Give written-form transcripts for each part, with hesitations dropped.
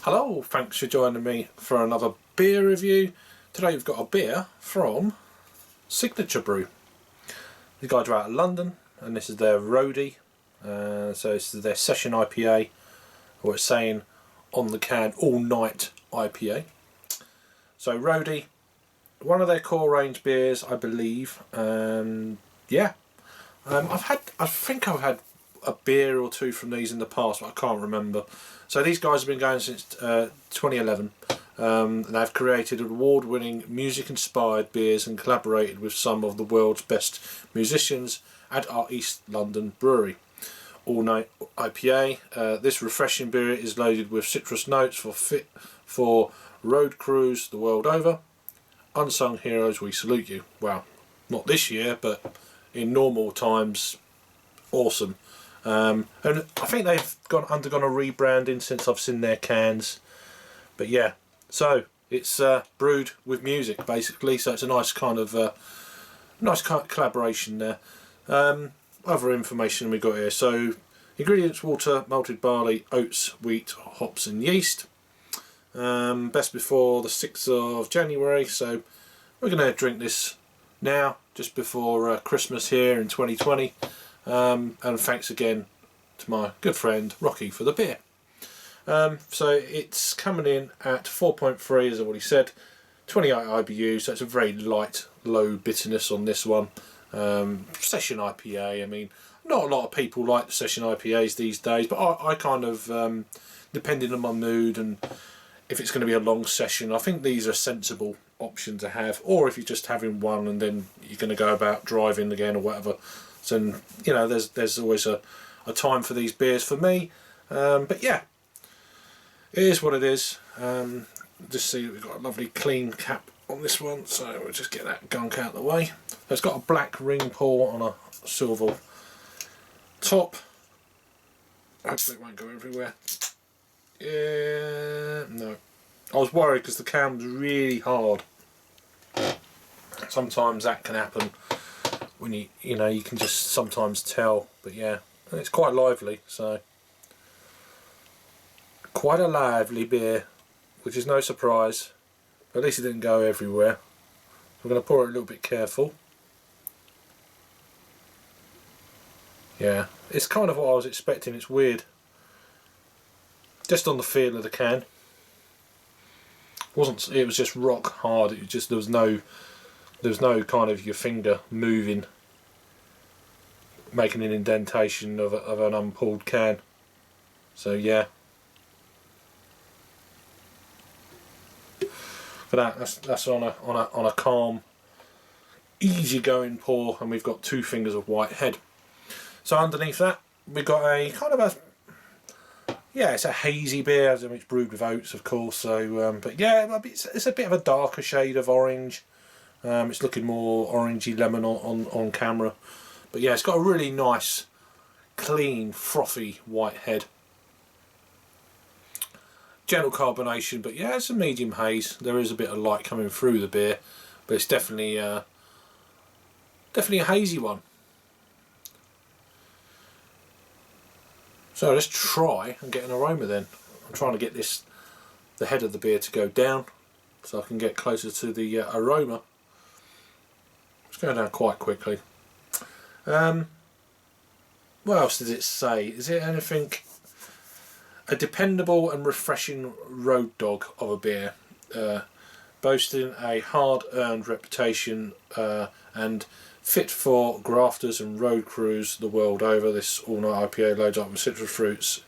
Hello, thanks for joining me for another beer review. Today we've got a beer from Signature Brew. These guys are out of London and this is their Roadie. So this is their session IPA, or it's saying on the can all night IPA. So Roadie, one of their core range beers I believe, and yeah. I think I've had a beer or two from these in the past, but I can't remember. So these guys have been going since 2011. And they've created award-winning music-inspired beers and collaborated with some of the world's best musicians at our East London brewery. All night IPA. This refreshing beer is loaded with citrus notes for road crews the world over. Unsung heroes, we salute you. Well, not this year, but in normal times, awesome. And I think they've undergone a rebranding since I've seen their cans. But yeah, so it's brewed with music basically. So it's a nice kind of collaboration there. Other information we got here. So ingredients: water, malted barley, oats, wheat, hops, and yeast. Best before the 6th of January. So we're going to drink this now, just before Christmas here in 2020. And thanks again to my good friend Rocky for the beer. So it's coming in at 4.3, as I've already said, 28 IBUs, so it's a very light, low bitterness on this one. Session IPA, I mean, not a lot of people like session IPAs these days, but I kind of, depending on my mood and if it's going to be a long session, I think these are a sensible option to have. Or if you're just having one and then you're going to go about driving again or whatever. So, you know, there's always a time for these beers for me. But yeah, it is what it is. Just see that we've got a lovely clean cap on this one, so we'll just get that gunk out of the way. So it's got a black ring pour on a silver top. Hopefully it won't go everywhere. Yeah, no. I was worried because the can was really hard. Sometimes that can happen when you can just sometimes tell. But yeah, and it's quite lively, so quite a lively beer, which is no surprise. But at least it didn't go everywhere. We're going to pour it a little bit careful. Yeah, it's kind of what I was expecting. It's weird. Just on the feel of the can. It was just rock hard. It was just there was no kind of your finger moving, making an indentation of an unpulled can. So yeah. But that's on a calm, easy-going pour, and we've got 2 fingers of white head. So underneath that, we've got a kind of it's a hazy beer. I mean, it's brewed with oats, of course. So, but yeah, it's a bit of a darker shade of orange. It's looking more orangey lemon on camera. But yeah, it's got a really nice, clean, frothy white head. Gentle carbonation, but yeah, it's a medium haze. There is a bit of light coming through the beer, but it's definitely a hazy one. So let's try and get an aroma then. I'm trying to get the head of the beer to go down so I can get closer to the aroma. It's going down quite quickly. What else does it say? Is it anything? A dependable and refreshing road dog of a beer, boasting a hard-earned reputation and fit for grafters and road crews the world over. This all-night IPA loads up with citrus fruits,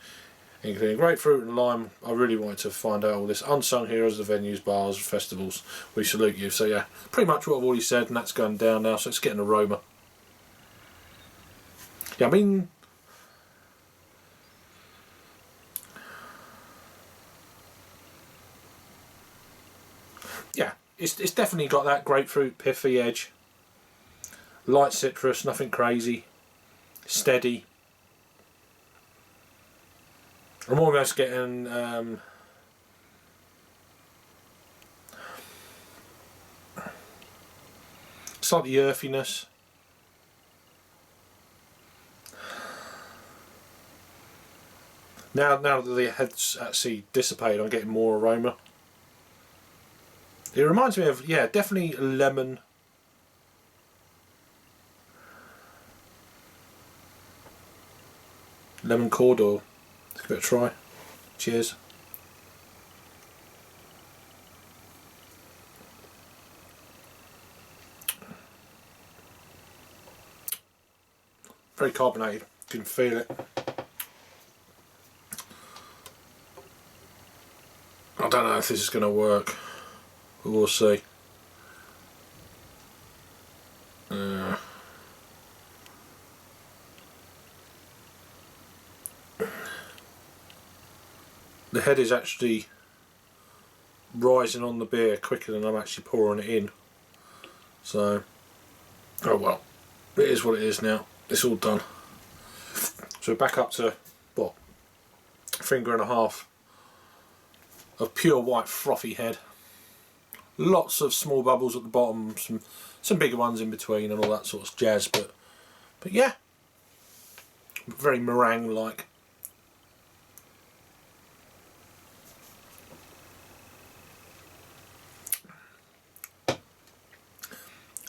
including grapefruit and lime. I really wanted to find out all this. Unsung heroes of the venues, bars, festivals. We salute you. So yeah, pretty much what I've already said, and that's going down now. So let's get an aroma. Yeah, I mean, yeah, it's definitely got that grapefruit piffy edge. Light citrus, nothing crazy. Steady. I'm almost getting slightly earthiness. Now that the head's actually dissipated, I'm getting more aroma. It reminds me of, yeah, definitely lemon. Lemon cordial. Let's give it a try. Cheers. Very carbonated. You can feel it. I don't know if this is going to work. We'll see. The head is actually rising on the beer quicker than I'm actually pouring it in. So, oh well, it is what it is now. It's all done. So back up to, what, a finger and a half of pure white frothy head. Lots of small bubbles at the bottom, some bigger ones in between and all that sort of jazz, but yeah, very meringue like.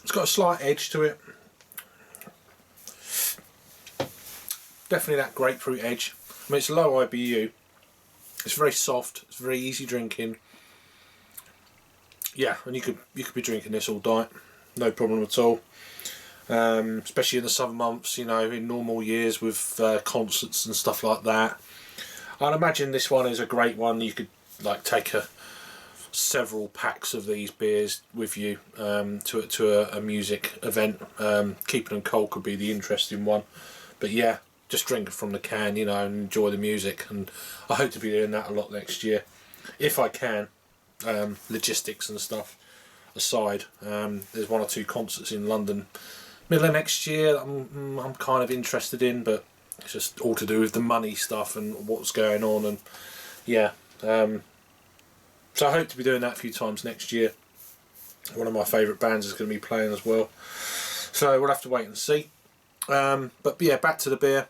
It's got a slight edge to it. Definitely that grapefruit edge. I mean, it's a low IBU. It's very soft. It's very easy drinking. Yeah, and you could be drinking this all night, no problem at all. Especially in the summer months, you know, in normal years with concerts and stuff like that. I'd imagine this one is a great one. You could like take several packs of these beers with you to a music event. Keeping them cold could be the interesting one, but yeah, just drink it from the can, you know, and enjoy the music. And I hope to be doing that a lot next year, if I can. Logistics and stuff aside, there's 1 or 2 concerts in London middle of next year that I'm kind of interested in, but it's just all to do with the money stuff and what's going on, and yeah. So I hope to be doing that a few times next year. One of my favourite bands is going to be playing as well, so we'll have to wait and see. But yeah, back to the beer.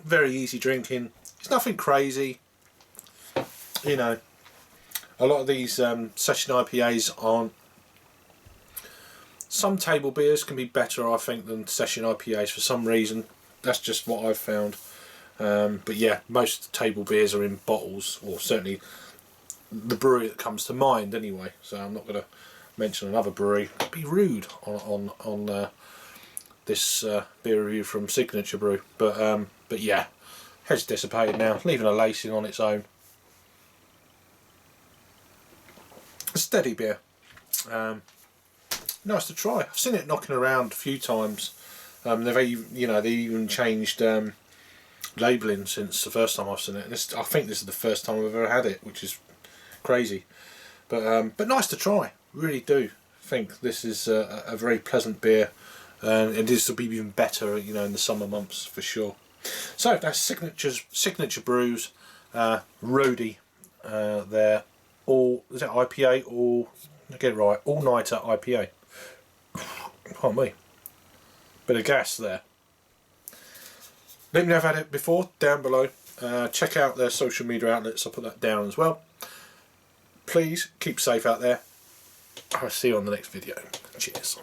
Very easy drinking. It's nothing crazy. You know, a lot of these session IPAs aren't. Some table beers can be better, I think, than session IPAs for some reason. That's just what I've found. But yeah, most table beers are in bottles, or certainly the brewery that comes to mind anyway. So I'm not going to mention another brewery. It'd be rude on this beer review from Signature Brew. But yeah, head's dissipated now, leaving a lacing on its own. A steady beer. Nice to try. I've seen it knocking around a few times. They even changed labelling since the first time I've seen it. I think this is the first time I've ever had it, which is crazy. But nice to try. Really do think this is a very pleasant beer, and this will be even better, you know, in the summer months for sure. So that's Signature Brews, Roadie. They're all, is it IPA or, I get it right, all nighter IPA. Pardon me. Bit of gas there. Let me know if I've had it before down below. Check out their social media outlets. I'll put that down as well. Please keep safe out there. I'll see you on the next video. Cheers.